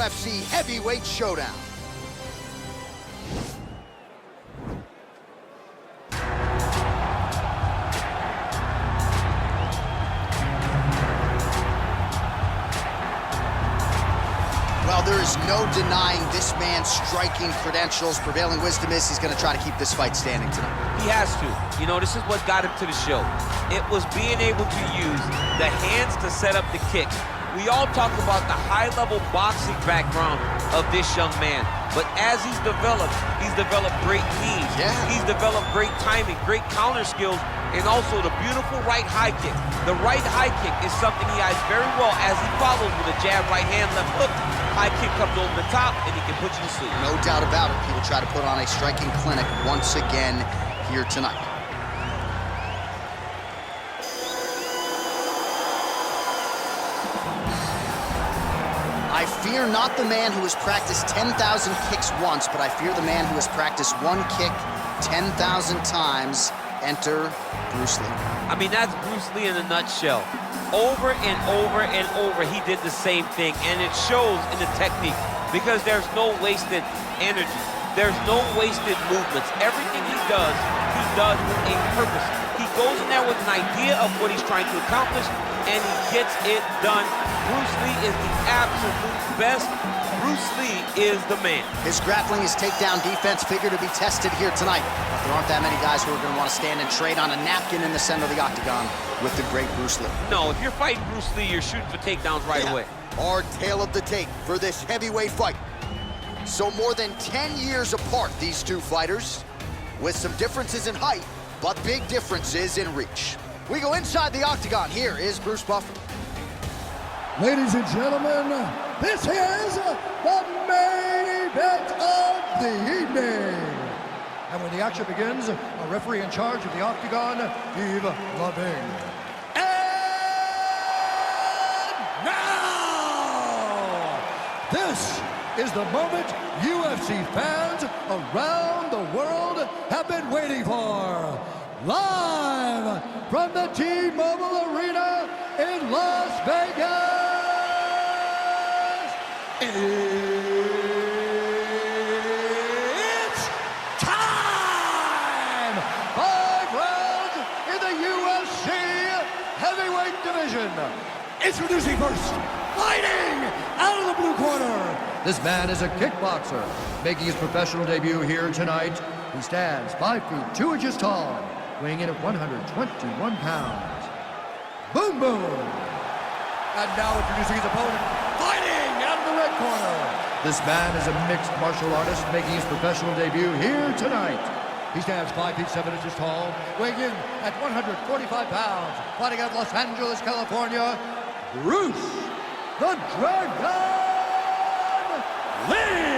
UFC Heavyweight Showdown. Well, there is no denying this man's striking credentials. Prevailing wisdom is he's going to try to keep this fight standing tonight. He has to. You know, this is what got him to the show. It was being able to use the hands to set up the kick. We all talk about the high-level boxing background of this young man, but as he's developed great knees. Yeah. He's developed great timing, great counter skills, and also the beautiful right high kick. The right high kick is something he eyes very well as he follows with a jab, right hand, left hook. High kick comes over the top, and he can put you to sleep. No doubt about it. He will try to put on a striking clinic once again here tonight. I fear not the man who has practiced 10,000 kicks once, but I fear the man who has practiced one kick 10,000 times. Enter Bruce Lee. I mean, that's Bruce Lee in a nutshell. Over and over and over, he did the same thing, and it shows in the technique because there's no wasted energy. There's no wasted movements. Everything he does with a purpose. He goes in there with an idea of what he's trying to accomplish, and he gets it done. Bruce Lee is the absolute best. Bruce Lee is the man. His grappling, his takedown defense figure to be tested here tonight. But there aren't that many guys who are going to want to stand and trade on a napkin in the center of the octagon with the great Bruce Lee. No, if you're fighting Bruce Lee, you're shooting for takedowns right away. Our tale of the tape for this heavyweight fight. So more than 10 years apart, these two fighters, with some differences in height, but big differences in reach. We go inside the octagon. Here is Bruce Buffer. Ladies and gentlemen, this is the main event of the evening. And when the action begins, a referee in charge of the octagon, Yves Loving. And now, this is the moment UFC fans around the world have been waiting for. Live from the T-Mobile Arena in Las Vegas. It's time! 5 rounds in the UFC heavyweight division. Introducing first, fighting out of the blue corner. This man is a kickboxer, making his professional debut here tonight. He stands 5 feet 2 inches tall, weighing in at 121 pounds. Boom, boom. And now introducing his opponent, fighting out of the red corner. This man is a mixed martial artist making his professional debut here tonight. He stands 5 feet 7 inches tall, weighing in at 145 pounds, fighting out of Los Angeles, California, Bruce the Dragon Lee.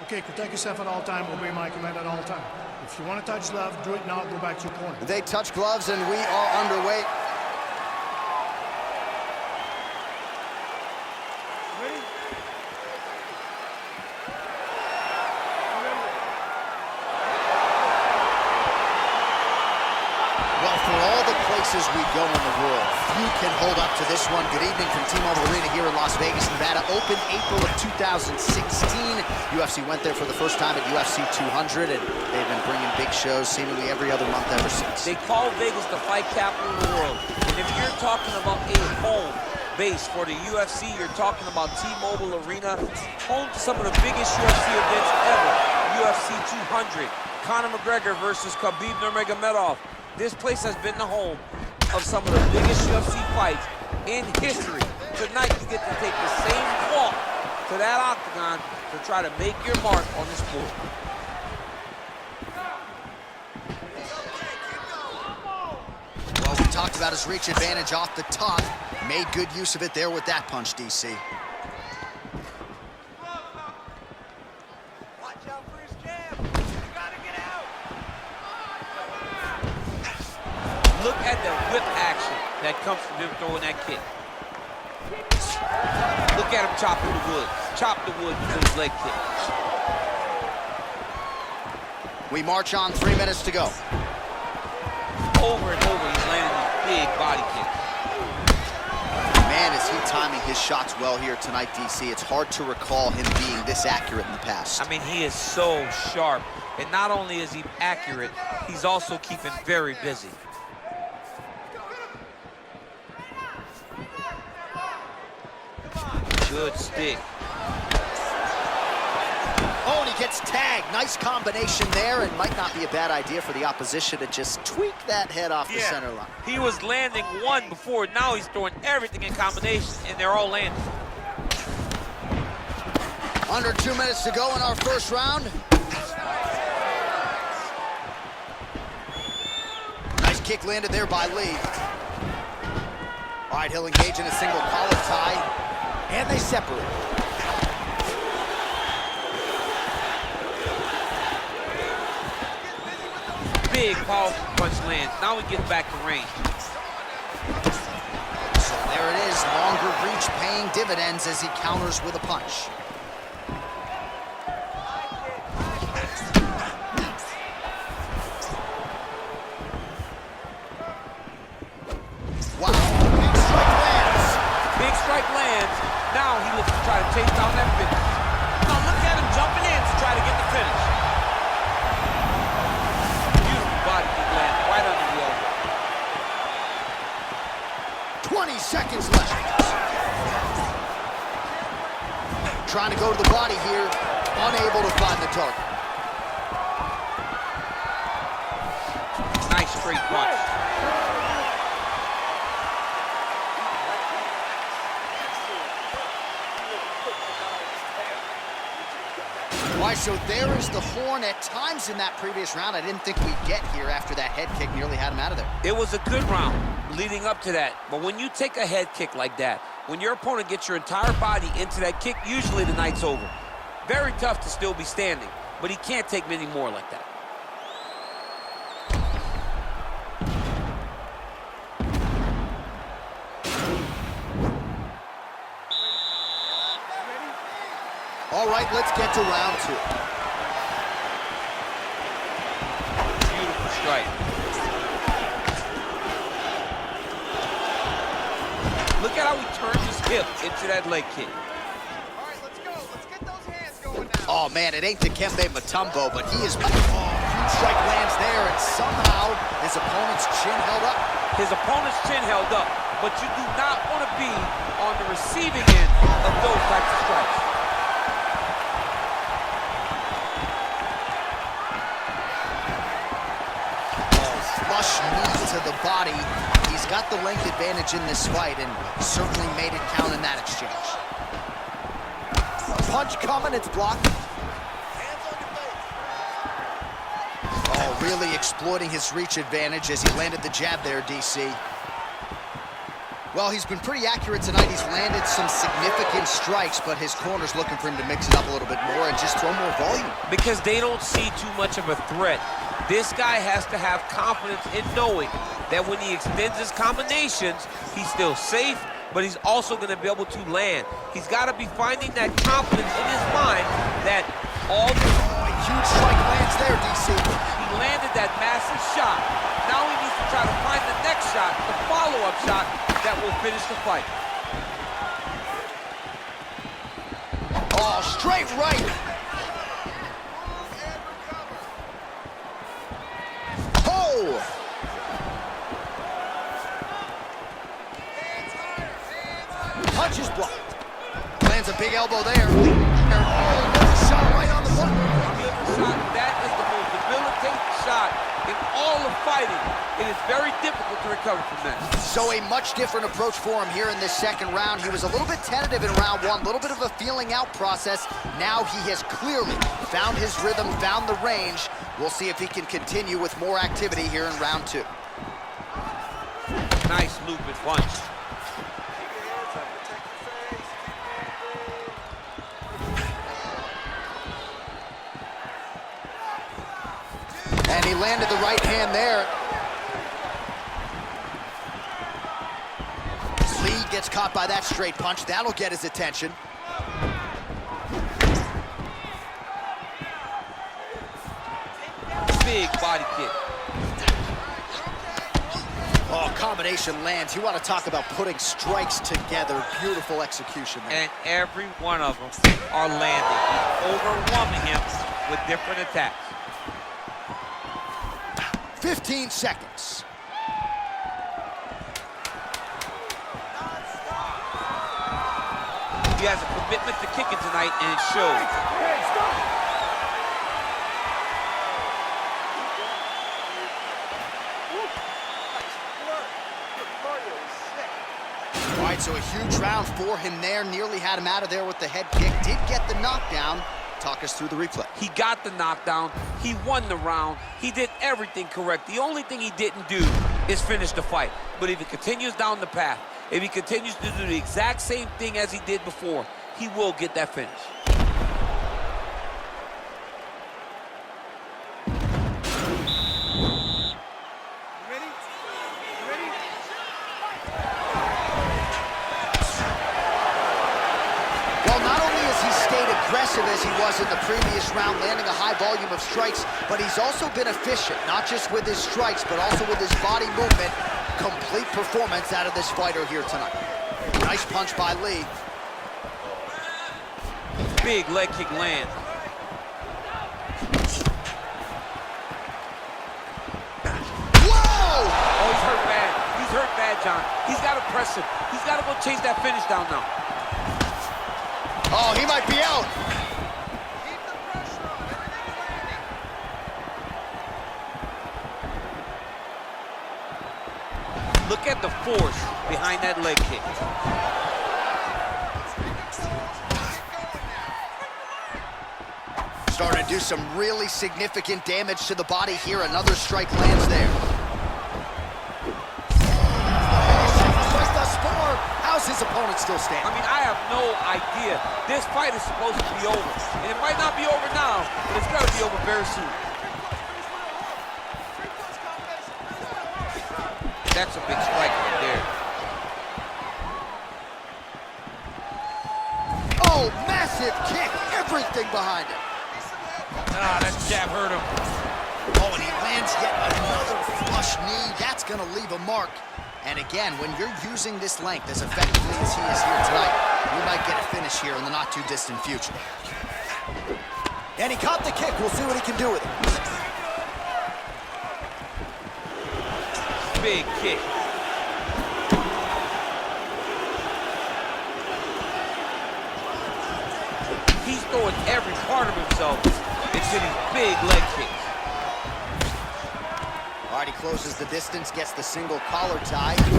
Okay, protect yourself at all time, obey my command at all time. If you want to touch gloves, do it now, go back to your corner. They touch gloves and we are underway. Ready? Well, for all the places we go in the world, few can hold up to this one. Good evening from T-Mobile Arena here in Las Vegas, Nevada. Opened April of 2016. UFC went there for the first time at UFC 200, and they've been bringing big shows seemingly every other month ever since. They call Vegas the fight capital of the world. And if you're talking about a home base for the UFC, you're talking about T-Mobile Arena, home to some of the biggest UFC events ever. UFC 200, Conor McGregor versus Khabib Nurmagomedov. This place has been the home of some of the biggest UFC fights in history. Tonight, you get to take the same walk to that octagon to try to make your mark on the sport. Well, we talked about his reach advantage off the top. Made good use of it there with that punch, DC. Watch out for his jab. You gotta get out. Look at the whip action that comes from him throwing that kick. Look at him chopping the wood. Chop the wood with his leg kick. We march on, 3 minutes to go. Over and over, he's landing these big body kicks. Man, is he timing his shots well here tonight, DC. It's hard to recall him being this accurate in the past. I mean, he is so sharp. And not only is he accurate, he's also keeping very busy. Good stick. Oh, and he gets tagged. Nice combination there, and might not be a bad idea for the opposition to just tweak that head off the center line. He was landing one before. Now he's throwing everything in combination, and they're all landing. Under 2 minutes to go in our first round. Nice kick landed there by Lee. All right, he'll engage in a single collar tie, and they separate. Big, powerful punch lands. Now he gets back to range. So there it is, longer reach paying dividends as he counters with a punch. Wow, big strike lands. Big strike lands. Now he looks to try to chase down that finish. Now look at him jumping in to try to get the finish. Beautiful body kick lands right under the elbow. 20 seconds left. Trying to go to the body here, unable to find the target. Nice straight punch. All right, so there is the horn. At times in that previous round, I didn't think we'd get here after that head kick nearly had him out of there. It was a good round leading up to that. But when you take a head kick like that, when your opponent gets your entire body into that kick, usually the night's over. Very tough to still be standing, but he can't take many more like that. All right, let's get to round 2. Beautiful strike. Look at how he turns his hip into that leg kick. All right, let's go. Let's get those hands going now. Oh, man, it ain't Dikembe Mutombo, but he is... Oh, huge strike lands there, and somehow his opponent's chin held up. His opponent's chin held up, but you do not want to be on the receiving end of those types of strikes. Flush knee to the body. He's got the length advantage in this fight and certainly made it count in that exchange. Punch coming, it's blocked. Oh, really exploiting his reach advantage as he landed the jab there, DC. Well, he's been pretty accurate tonight. He's landed some significant strikes, but his corner's looking for him to mix it up a little bit more and just throw more volume. Because they don't see too much of a threat. This guy has to have confidence in knowing that when he extends his combinations, he's still safe, but he's also going to be able to land. He's got to be finding that confidence in his mind that all the... Huge strike lands there, DC. He landed that massive shot. Now he needs to try to find the next shot, the follow-up shot that will finish the fight. Oh, straight right. Oh! Punches blocked. Lands a big elbow there. Oh, another shot right on the button. That is the most debilitating shot in all of fighting. It is very difficult to recover from that. So a much different approach for him here in this second round. He was a little bit tentative in round 1, a little bit of a feeling out process. Now he has clearly found his rhythm, found the range. We'll see if he can continue with more activity here in round 2. Nice looping punch. And he landed the right hand there. Lee gets caught by that straight punch. That'll get his attention. Big body kick. Oh, combination lands. You want to talk about putting strikes together. Beautiful execution there. And every one of them are landing. He's overwhelming him with different attacks. 15 seconds. He has a commitment to kicking tonight, and it shows. All right, so a huge round for him there. Nearly had him out of there with the head kick. Did get the knockdown. Talk us through the replay. He got the knockdown. He won the round. He did everything correct. The only thing he didn't do is finish the fight. But if he continues down the path, if he continues to do the exact same thing as he did before, he will get that finish. Aggressive as he was in the previous round, landing a high volume of strikes, but he's also been efficient, not just with his strikes, but also with his body movement. Complete performance out of this fighter here tonight. Nice punch by Lee. Big leg kick land. Whoa! Oh, he's hurt bad. He's hurt bad, John. He's got to press him. He's got to go chase that finish down now. Oh, he might be out. Keep the pressure on. Everything's landing. Look at the force behind that leg kick. Starting to do some really significant damage to the body here. Another strike lands there. How's his opponent still standing? I mean, I have no idea. This fight is supposed to be over. And it might not be over now, but it's got to be over very soon. That's a big strike right there. Oh, massive kick. Everything behind it. Ah, that jab hurt him. Oh, and he lands yet another flush knee. That's going to leave a mark. And again, when you're using this length as effectively as he is here tonight, we might get a finish here in the not-too-distant future. And he caught the kick. We'll see what he can do with it. Big kick. He's throwing every part of himself into these big leg kicks. All right, he closes the distance, gets the single collar tie. Oh,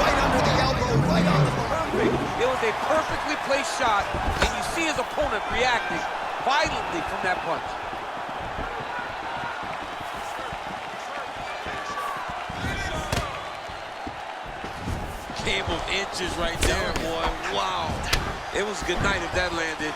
right under the elbow, right on the perfect. It was a perfectly placed shot, and you see his opponent reacting violently from that punch. Game of inches right there, boy. Wow. It was good night if that landed.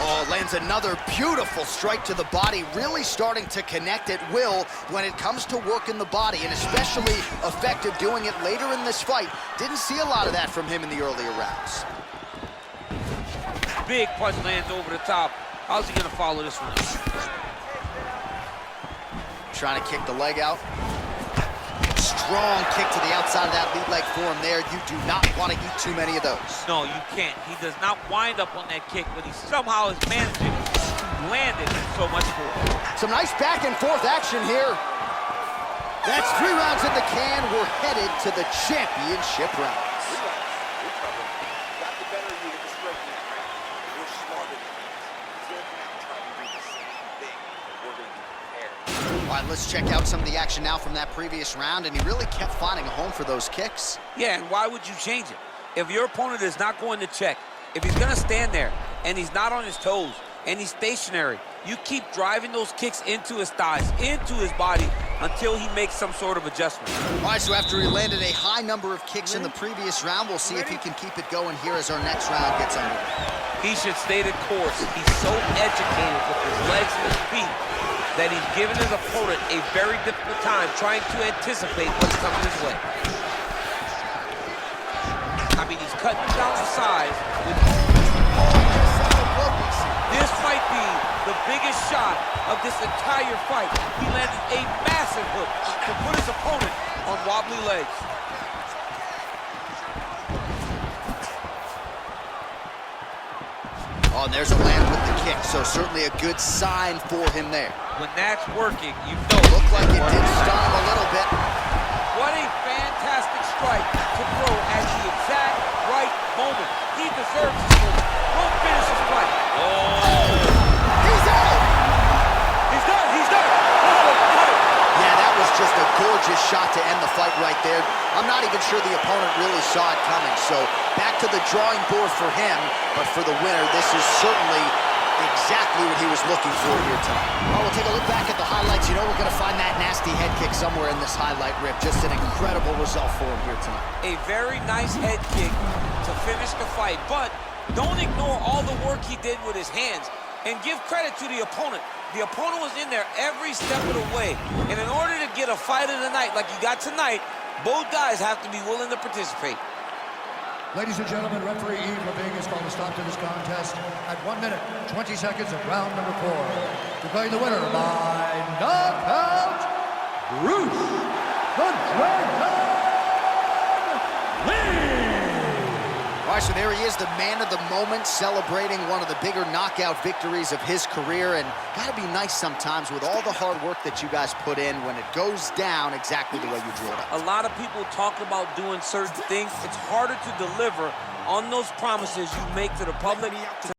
Oh, lands another beautiful strike to the body, really starting to connect at will when it comes to working the body, and especially effective doing it later in this fight. Didn't see a lot of that from him in the earlier rounds. Big punch lands over the top. How's he gonna follow this one? Trying to kick the leg out. Strong kick to the outside of that lead leg for him there. You do not want to eat too many of those. No, you can't. He does not wind up on that kick, but he somehow is managing to land it so much force. Some nice back and forth action here. That's 3 rounds in the can. We're headed to the championship rounds. All right, let's check out some of the action now from that previous round, and he really kept finding a home for those kicks. Yeah, and why would you change it? If your opponent is not going to check, if he's going to stand there and he's not on his toes and he's stationary, you keep driving those kicks into his thighs, into his body, until he makes some sort of adjustment. All right, so after he landed a high number of kicks in the previous round, we'll see if he can keep it going here as our next round gets underway. He should stay the course. He's so educated with his legs and his feet. that he's given his opponent a very difficult time trying to anticipate what's coming his way. I mean, he's cutting down the size. This might be the biggest shot of this entire fight. He landed a massive hook to put his opponent on wobbly legs. Oh, and there's a land with the kick, so certainly a good sign for him there. When that's working, you know. Looked like it did stun him a little bit. What a fantastic strike to throw at the exact right moment. He deserves this moment. Won't finish his fight. Oh! He's out! He's done! He's done! Oh, Yeah, that was just a gorgeous shot to end the fight right there. I'm not even sure the opponent really saw it coming, so back to the drawing board for him, but for the winner, this is certainly exactly what he was looking for here tonight. Well, we'll take a look back at the highlights. You know we're going to find that nasty head kick somewhere in this highlight rip. Just an incredible result for him here tonight. A very nice head kick to finish the fight, but don't ignore all the work he did with his hands, and give credit to the opponent. The opponent was in there every step of the way, and in order to get a fight of the night like you got tonight, both guys have to be willing to participate. Ladies and gentlemen, referee Yves Leving has called a stop to this contest at 1 minute, 20 seconds of round number 4. Declaring the winner by knockout, Bruce the Dragon Lee! All right, so there he is, the man of the moment, celebrating one of the bigger knockout victories of his career, and gotta be nice sometimes with all the hard work that you guys put in when it goes down exactly the way you drew it up. A lot of people talk about doing certain things. It's harder to deliver on those promises you make to the public.